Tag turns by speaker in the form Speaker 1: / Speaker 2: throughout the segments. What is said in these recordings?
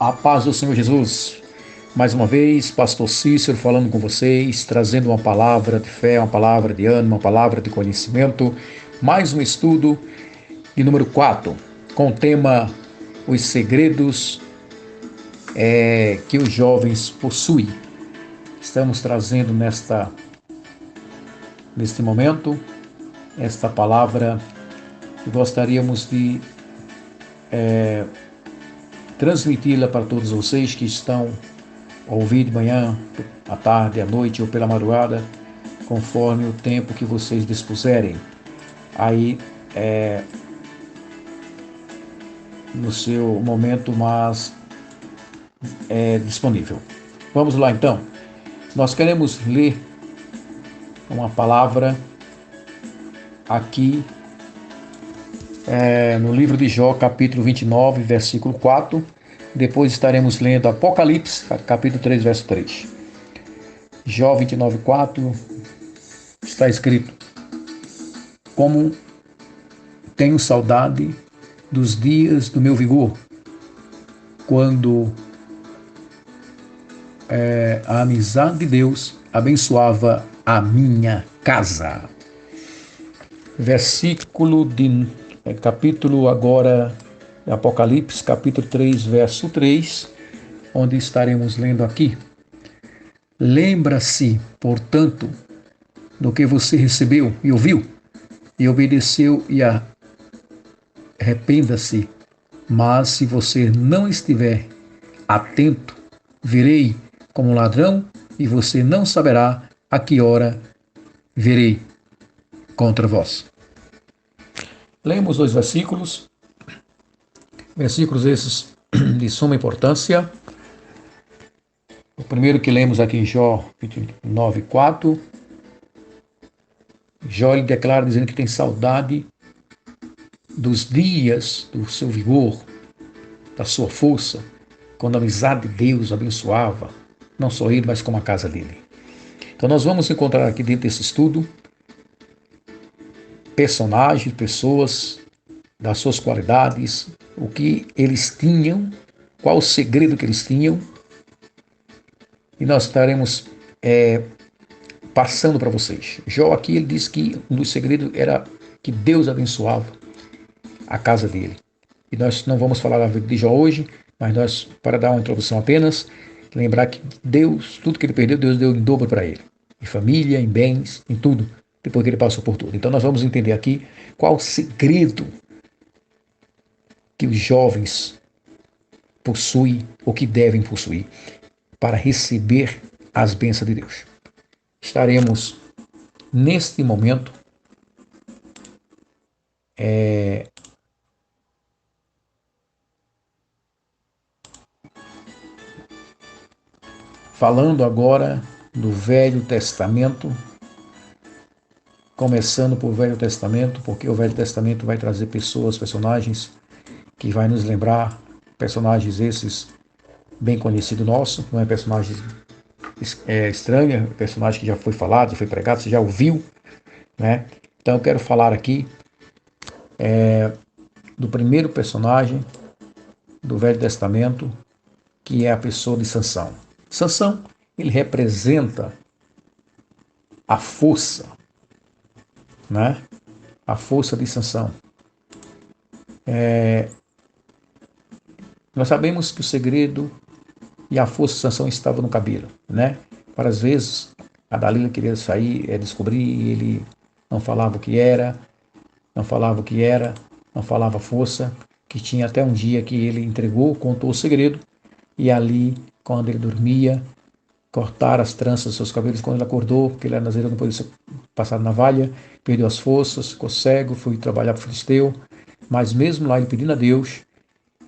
Speaker 1: A paz do Senhor Jesus. Mais uma vez, Pastor Cícero falando com vocês, trazendo uma palavra de fé, uma palavra de ânimo, uma palavra de conhecimento. Mais um estudo de número 4, com o tema Os Segredos que os Jovens Possuem. Estamos trazendo neste momento esta palavra que gostaríamos de transmiti-la para todos vocês que estão a ouvir de manhã, à tarde, à noite ou pela madrugada, conforme o tempo que vocês dispuserem aí no seu momento mais disponível. Vamos lá então. Nós queremos ler uma palavra aqui no livro de Jó, capítulo 29, versículo 4. Depois estaremos lendo Apocalipse, capítulo 3, verso 3. Jó 29, 4, está escrito: Como tenho saudade dos dias do meu vigor, quando a amizade de Deus abençoava a minha casa. Versículo de capítulo agora, Apocalipse, capítulo 3, verso 3, onde estaremos lendo aqui. Lembra-se, portanto, do que você recebeu e ouviu, e obedeceu, e arrependa-se. Mas se você não estiver atento, virei como um ladrão, e você não saberá a que hora virei contra vós. Lemos dois versículos esses de suma importância. O primeiro que lemos aqui em Jó 29, 4. Jó ele declara dizendo que tem saudade dos dias do seu vigor, da sua força, quando a amizade de Deus abençoava, não só ele, mas como a casa dele. Então nós vamos encontrar aqui dentro desse estudo personagens, pessoas, das suas qualidades, o que eles tinham, qual o segredo que eles tinham, e nós estaremos passando para vocês. Jó aqui ele diz que um dos segredos era que Deus abençoava a casa dele. E nós não vamos falar da vida de Jó hoje, mas nós, para dar uma introdução apenas, lembrar que Deus, tudo que ele perdeu, Deus deu em dobro para ele. Em família, em bens, em tudo, depois que ele passou por tudo. Então nós vamos entender aqui qual o segredo que os jovens possuem, ou que devem possuir, para receber as bênçãos de Deus. Estaremos, neste momento, falando agora do Velho Testamento, começando por Velho Testamento, porque o Velho Testamento vai trazer pessoas, personagens, que vai nos lembrar, personagens esses bem conhecidos nossos, não é personagem estranho, é personagem que já foi falado, já foi pregado, você já ouviu, né? Então eu quero falar aqui do primeiro personagem do Velho Testamento, que é a pessoa de Sansão. Sansão, ele representa a força, né? A força de Sansão. Nós sabemos que o segredo e a força de Sansão estava no cabelo, né? Várias vezes a Dalila queria sair, descobrir, e ele não falava o que era, não falava a força, que tinha até um dia que ele entregou, contou o segredo, e ali, quando ele dormia, cortaram as tranças dos seus cabelos. Quando ele acordou, porque ele era nazareano, não podia passar navalha, perdeu as forças, ficou cego, foi trabalhar para o filisteu, mas mesmo lá ele pedindo a Deus,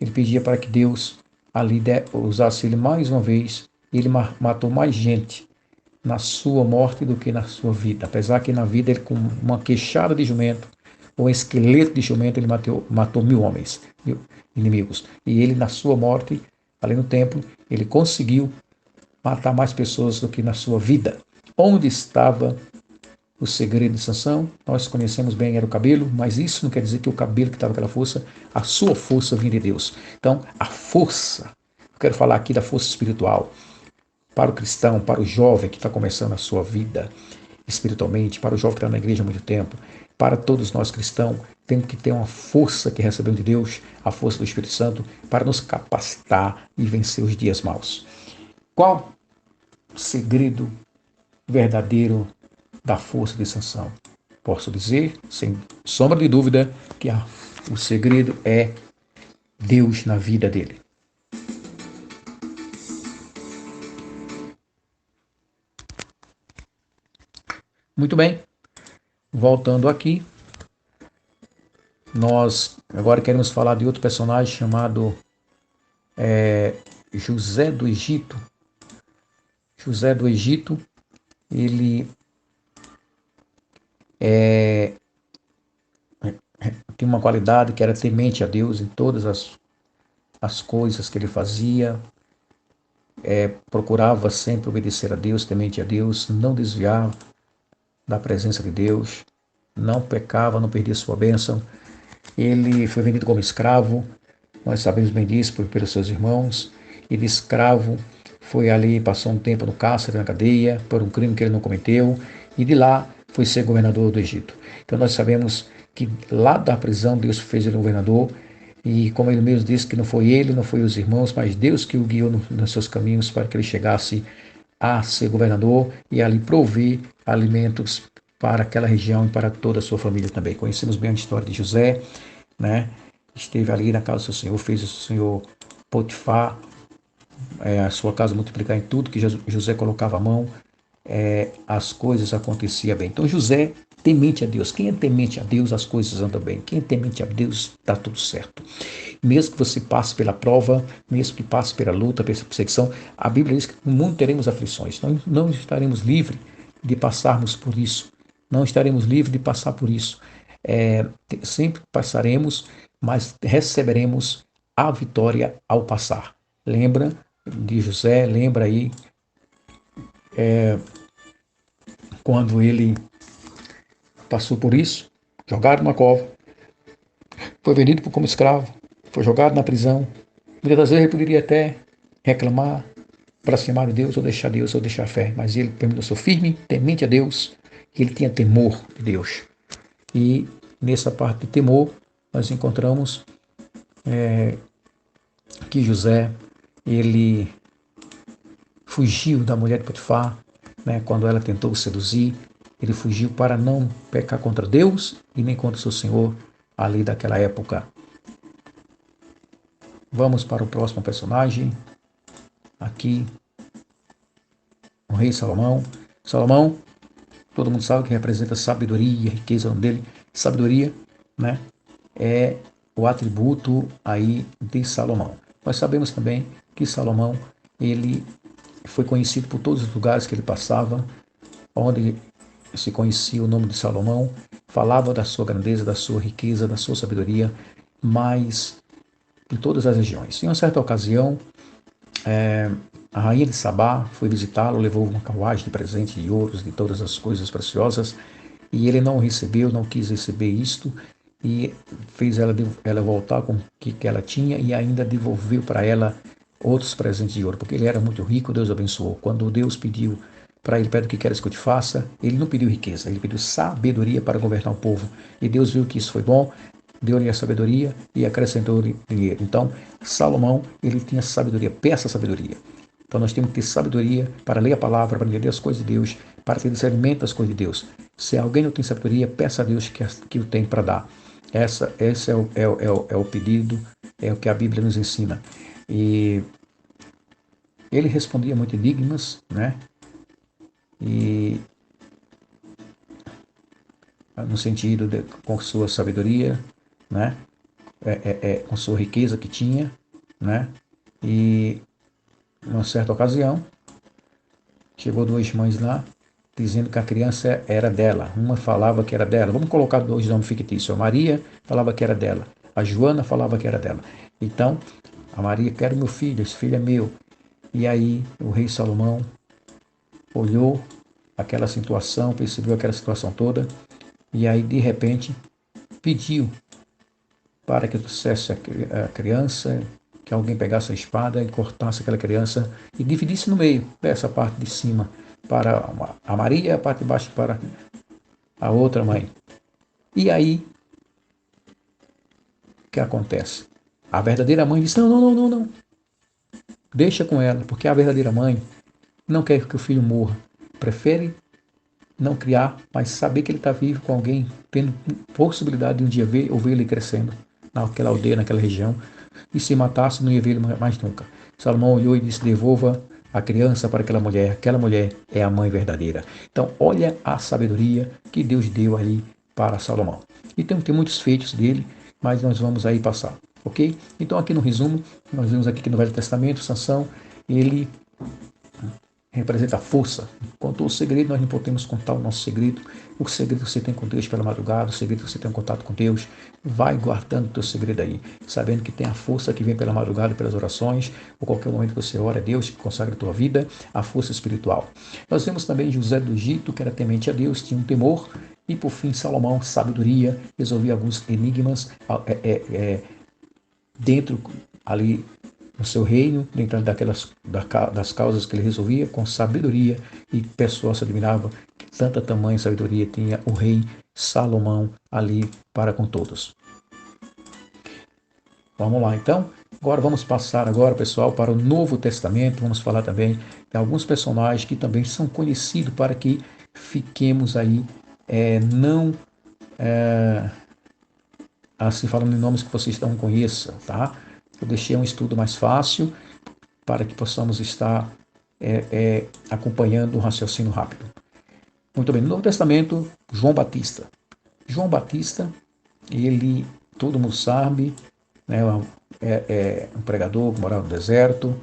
Speaker 1: ele pedia para que Deus ali usasse ele mais uma vez. Ele matou mais gente na sua morte do que na sua vida, apesar que na vida ele, com uma queixada de jumento, ou um esqueleto de jumento, ele matou 1000 homens, 1000 inimigos, e ele na sua morte, ali no templo, ele conseguiu matar mais pessoas do que na sua vida. Onde estava o segredo de Sansão? Nós conhecemos bem, era o cabelo, mas isso não quer dizer que o cabelo que estava aquela força, a sua força vinha de Deus. Então, a força quero falar aqui da força espiritual para o cristão, para o jovem que está começando a sua vida espiritualmente, para o jovem que está na igreja há muito tempo, para todos nós cristãos, temos que ter uma força que recebemos de Deus, a força do Espírito Santo, para nos capacitar e vencer os dias maus. Qual o segredo verdadeiro da força de Sansão? Posso dizer, sem sombra de dúvida, que o segredo é Deus na vida dele. Muito bem, voltando aqui, nós agora queremos falar de outro personagem chamado José do Egito. José do Egito, ele tinha uma qualidade que era temente a Deus em todas as coisas que ele fazia, procurava sempre obedecer a Deus, temente a Deus, não desviava da presença de Deus, não pecava, não perdia sua bênção. Ele foi vendido como escravo, nós sabemos bem disso pelos seus irmãos. Ele, escravo, foi ali, passou um tempo no cárcere, na cadeia, por um crime que ele não cometeu, e de lá foi ser governador do Egito. Então nós sabemos que lá da prisão Deus fez ele governador, e como ele mesmo disse que não foi ele, não foi os irmãos, mas Deus que o guiou nos seus caminhos para que ele chegasse a ser governador e ali prover alimentos para aquela região e para toda a sua família também. Conhecemos bem a história de José, né? Esteve ali na casa do seu senhor, fez o senhor Potifar, a sua casa multiplicar em tudo que José colocava a mão, as coisas aconteciam bem. Então José, temente a Deus. Quem é temente a Deus, as coisas andam bem. Quem é temente a Deus, está tudo certo. Mesmo que você passe pela prova, mesmo que passe pela luta, pela perseguição, a Bíblia diz que no mundo teremos aflições. Não estaremos livres de passarmos por isso. Não estaremos livres de passar por isso. Sempre passaremos, mas receberemos a vitória ao passar. Lembra de José, lembra aí quando ele passou por isso, jogado numa cova, foi vendido como escravo, foi jogado na prisão. Muitas das vezes ele poderia até reclamar, blasfemar de Deus, ou deixar a fé, mas ele permaneceu firme, temente a Deus, e ele tinha temor de Deus. E nessa parte de temor, nós encontramos que José, ele fugiu da mulher de Potifar, né, quando ela tentou o seduzir, ele fugiu para não pecar contra Deus e nem contra o seu Senhor ali daquela época. Vamos para o próximo personagem, aqui, o rei Salomão. Salomão, todo mundo sabe que representa sabedoria, riqueza, o nome dele, sabedoria, né, é o atributo aí de Salomão. Nós sabemos também que Salomão, ele foi conhecido por todos os lugares que ele passava, onde se conhecia o nome de Salomão, falava da sua grandeza, da sua riqueza, da sua sabedoria, mas em todas as regiões. Em uma certa ocasião, a rainha de Sabá foi visitá-lo, levou uma carruagem de presente de ouros, de todas as coisas preciosas, e ele não recebeu, não quis receber isto, e fez ela voltar com o que ela tinha e ainda devolveu para ela outros presentes de ouro, porque ele era muito rico, Deus abençoou. Quando Deus pediu para ele, pede o que queres que eu te faça, ele não pediu riqueza, ele pediu sabedoria para governar o povo. E Deus viu que isso foi bom, deu-lhe a sabedoria e acrescentou-lhe dinheiro. Então, Salomão, ele tinha sabedoria, peça sabedoria. Então, nós temos que ter sabedoria para ler a palavra, para entender as coisas de Deus, para ter discernimento das coisas de Deus. Se alguém não tem sabedoria, peça a Deus que o tem para dar. Esse é o pedido, é o que a Bíblia nos ensina. E ele respondia muito enigmas, né? E no sentido com sua sabedoria, né? Com sua riqueza que tinha, né? E numa certa ocasião chegou duas mães lá dizendo que a criança era dela. Uma falava que era dela. Vamos colocar dois nomes fictícios. A Maria falava que era dela. A Joana falava que era dela. Então, a Maria, quero meu filho, esse filho é meu. E aí o rei Salomão olhou aquela situação, percebeu aquela situação toda, e aí de repente pediu para que trouxesse a criança, que alguém pegasse a espada e cortasse aquela criança e dividisse no meio, dessa parte de cima para a Maria e a parte de baixo para a outra mãe. E aí, o que acontece? A verdadeira mãe disse, não, não, não, não, não. Deixa com ela, porque a verdadeira mãe não quer que o filho morra. Prefere não criar, mas saber que ele está vivo com alguém, tendo possibilidade de um dia ver ou ver ele crescendo naquela aldeia, naquela região, e se matasse, não ia ver ele mais nunca. Salomão olhou e disse, devolva a criança para aquela mulher é a mãe verdadeira. Então, olha a sabedoria que Deus deu ali para Salomão. E tem muitos feitos dele, mas nós vamos aí passar, ok? Então, aqui no resumo, nós vemos aqui que no Velho Testamento, Sansão, ele representa a força. Contou o segredo, nós não podemos contar o nosso segredo. O segredo que você tem com Deus pela madrugada, o segredo que você tem em contato com Deus, vai guardando o teu segredo aí, sabendo que tem a força que vem pela madrugada, pelas orações, ou qualquer momento que você ora a Deus, que consagra a tua vida, a força espiritual. Nós vemos também José do Egito, que era temente a Deus, tinha um temor, e por fim Salomão, sabedoria, resolvia alguns enigmas dentro ali no seu reino, dentro das causas que ele resolvia, com sabedoria, e o pessoal se admirava que tanta tamanha sabedoria tinha o rei Salomão ali para com todos. Vamos lá, então. Agora vamos passar agora, pessoal, para o Novo Testamento. Vamos falar também de alguns personagens que também são conhecidos para que fiquemos aí, não assim falando em nomes que vocês não conheçam, tá? Eu deixei um estudo mais fácil para que possamos estar acompanhando um raciocínio rápido. Muito bem, no Novo Testamento, João Batista. João Batista, ele, todo mundo sabe, né, um pregador que morava no deserto,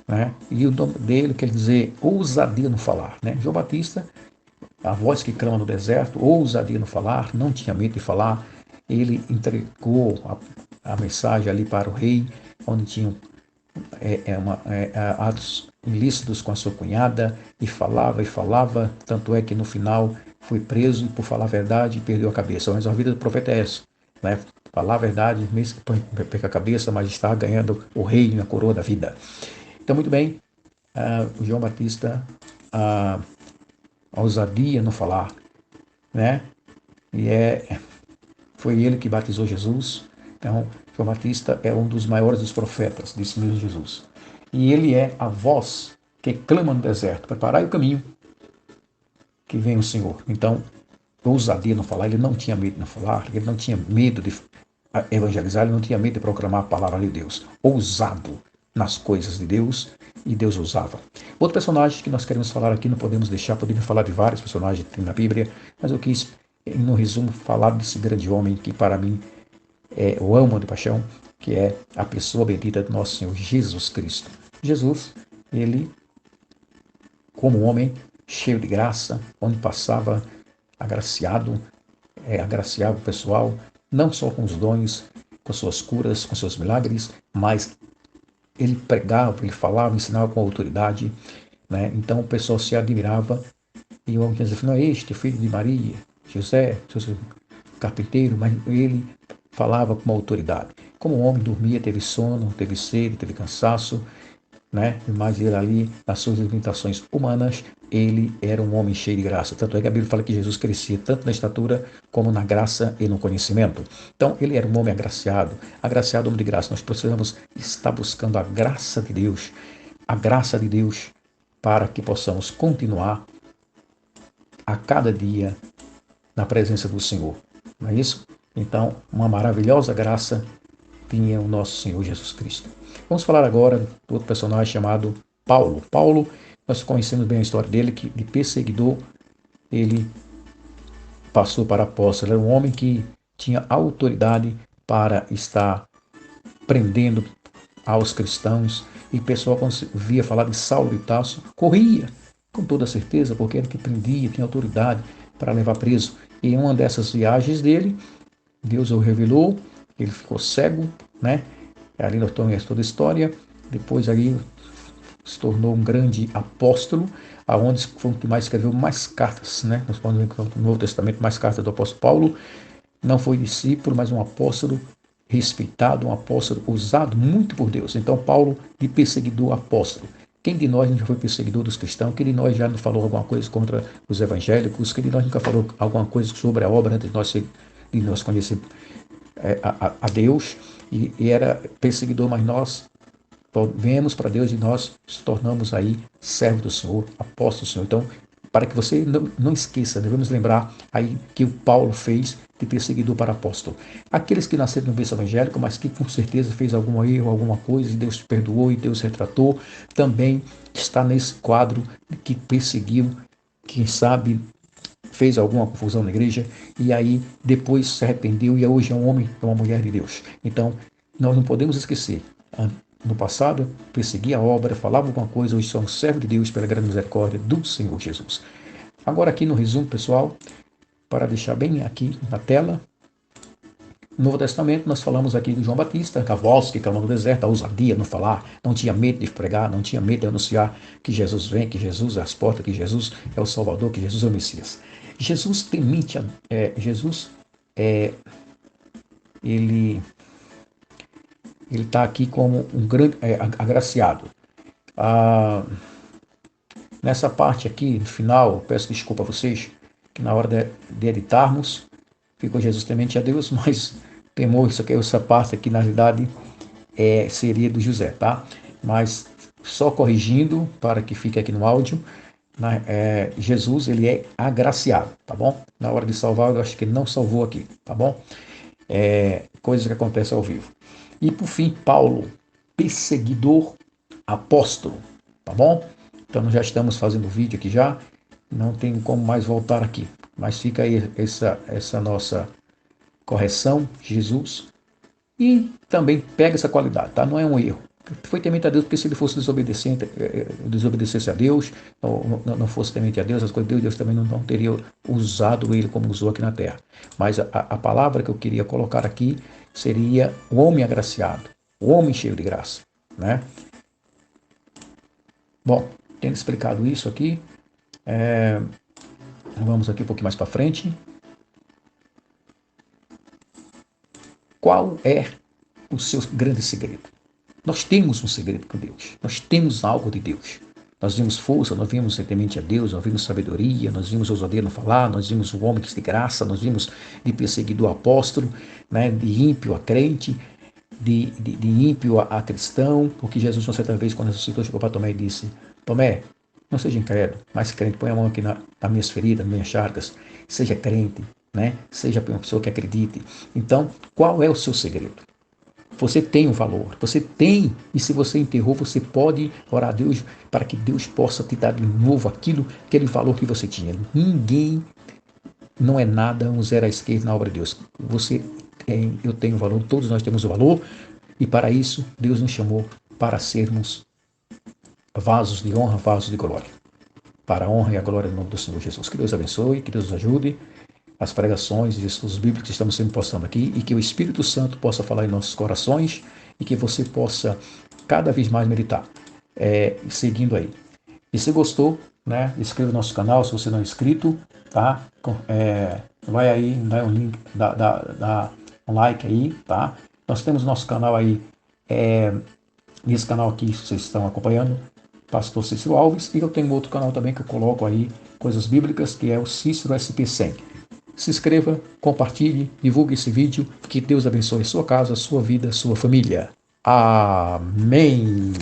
Speaker 1: né, e o nome dele quer dizer ousadia no falar. Né? João Batista, a voz que clama no deserto, ousadia no falar, não tinha medo de falar. Ele entregou a mensagem ali para o rei, onde tinham atos ilícitos com a sua cunhada, e falava, tanto é que no final foi preso por falar a verdade e perdeu a cabeça. Mas a vida do profeta é essa, né? Falar a verdade, mesmo que perca a cabeça, mas está ganhando o reino e a coroa da vida. Então, muito bem, o João Batista, a ousadia no falar, né? E foi ele que batizou Jesus. Então, João Batista é um dos maiores dos profetas, disse mesmo Jesus. E ele é a voz que clama no deserto, preparai o caminho que vem o Senhor. Então, ousadia no falar, ele não tinha medo de falar, ele não tinha medo de evangelizar, ele não tinha medo de proclamar a palavra de Deus. Ousado nas coisas de Deus, e Deus usava. Outro personagem que nós queremos falar aqui, não podemos deixar, podemos falar de vários personagens que tem na Bíblia, mas eu quis, no resumo, falar desse grande homem que para mim eu amo de paixão, que é a pessoa bendita do nosso Senhor Jesus Cristo. Jesus, ele, como homem, cheio de graça, onde passava, agraciado, agraciava o pessoal, não só com os dons, com suas curas, com seus milagres, mas ele pregava, ele falava, ensinava com autoridade, né? Então o pessoal se admirava, e o homem dizia, não é este filho de Maria, José, carpinteiro, mas ele falava com autoridade. Como o homem dormia, teve sono, teve sede, teve cansaço, né? Mas ele ali, nas suas limitações humanas, ele era um homem cheio de graça. Tanto é que a Bíblia fala que Jesus crescia tanto na estatura como na graça e no conhecimento. Então, ele era um homem agraciado homem de graça. Nós precisamos estar buscando a graça de Deus, para que possamos continuar a cada dia na presença do Senhor. Não é isso? Então, uma maravilhosa graça tinha o nosso Senhor Jesus Cristo. Vamos falar agora de outro personagem chamado Paulo. Paulo, nós conhecemos bem a história dele, que de perseguidor ele passou para apóstolo. Era um homem que tinha autoridade para estar prendendo aos cristãos, e o pessoal, quando via falar de Saulo de Tarso, corria com toda certeza, porque era que prendia, tinha autoridade para levar preso. E em uma dessas viagens dele, Deus o revelou, ele ficou cego, né? Ali nós temos toda a história. Depois ali se tornou um grande apóstolo, aonde foi o que mais escreveu mais cartas, né? Nós podemos ver no Novo Testamento mais cartas do apóstolo Paulo. Não foi discípulo, mas um apóstolo respeitado, um apóstolo usado muito por Deus. Então, Paulo, de perseguidor apóstolo. Quem de nós nunca foi perseguidor dos cristãos? Quem de nós já não falou alguma coisa contra os evangélicos? Quem de nós nunca falou alguma coisa sobre a obra de nós conhecer a Deus? E era perseguidor, mas nós vemos para Deus e nós nos tornamos aí servos do Senhor, apóstolos do Senhor. Então, para que você não esqueça, devemos lembrar aí que o Paulo fez de perseguidor para apóstolo. Aqueles que nasceram no berço evangélico, mas que com certeza fez algum erro, alguma coisa, e Deus perdoou e Deus retratou, também está nesse quadro que perseguiu, quem sabe fez alguma confusão na igreja e aí depois se arrependeu e hoje é um homem, é uma mulher de Deus. Então, nós não podemos esquecer. No passado, perseguia a obra, falava alguma coisa, hoje sou um servo de Deus pela grande misericórdia do Senhor Jesus. Agora aqui no resumo, pessoal, para deixar bem aqui na tela, no Novo Testamento nós falamos aqui de João Batista, a voz que clamou no deserto, a ousadia no falar, não tinha medo de pregar, não tinha medo de anunciar que Jesus vem, que Jesus é as portas, que Jesus é o Salvador, que Jesus é o Messias. Jesus temente, ele está aqui como um grande agraciado. Nessa parte aqui, no final, peço desculpa a vocês, que na hora de editarmos, ficou Jesus temente a Deus, mas temor, essa parte aqui, na realidade, seria do José, tá? Mas só corrigindo, para que fique aqui no áudio, Jesus, ele é agraciado, tá bom? Na hora de salvar, eu acho que ele não salvou aqui, tá bom? Coisas que acontecem ao vivo. E por fim, Paulo, perseguidor apóstolo, tá bom? Então nós já estamos fazendo vídeo aqui já, não tem como mais voltar aqui, mas fica aí essa nossa correção, Jesus, e também pega essa qualidade, tá? Não é um erro. Foi temente a Deus, porque se ele fosse desobedecesse a Deus, não fosse temente a Deus, as coisas de Deus também não teria usado ele como usou aqui na terra. Mas a palavra que eu queria colocar aqui seria o homem agraciado, o homem cheio de graça, né? Bom, tendo explicado isso aqui, vamos aqui um pouquinho mais para frente. Qual é o seu grande segredo? Nós temos um segredo com Deus. Nós temos algo de Deus. Nós vimos força, nós vimos temente a Deus, nós vimos sabedoria, nós vimos ousadia no falar, nós vimos o homem que de graça, nós vimos de perseguidor a apóstolo, né, de ímpio a crente, de ímpio a cristão, porque Jesus, uma certa vez, quando ressuscitou, chegou para Tomé e disse: Tomé, não seja incrédulo, mas crente, põe a mão aqui nas minhas feridas, nas minhas chagas, seja crente, né? Seja uma pessoa que acredite. Então, qual é o seu segredo? Você tem um valor, você tem, e se você enterrou, você pode orar a Deus para que Deus possa te dar de novo aquele valor que você tinha. Ninguém não é nada, um zero à esquerda na obra de Deus. Você tem, eu tenho valor, todos nós temos o valor, e para isso Deus nos chamou para sermos vasos de honra, vasos de glória. Para a honra e a glória do nome do Senhor Jesus. Que Deus abençoe, que Deus nos ajude. As pregações e estudos bíblicos que estamos sempre postando aqui, e que o Espírito Santo possa falar em nossos corações e que você possa cada vez mais meditar, seguindo aí. E se gostou, né, inscreva no nosso canal, se você não é inscrito, tá? Vai aí, dá um link, dá um like aí, tá? Nós temos nosso canal aí, nesse canal aqui, vocês estão acompanhando, Pastor Cícero Alves, e eu tenho outro canal também que eu coloco aí coisas bíblicas, que é o Cícero SP100. Se inscreva, compartilhe, divulgue esse vídeo, que Deus abençoe sua casa, sua vida, sua família. Amém.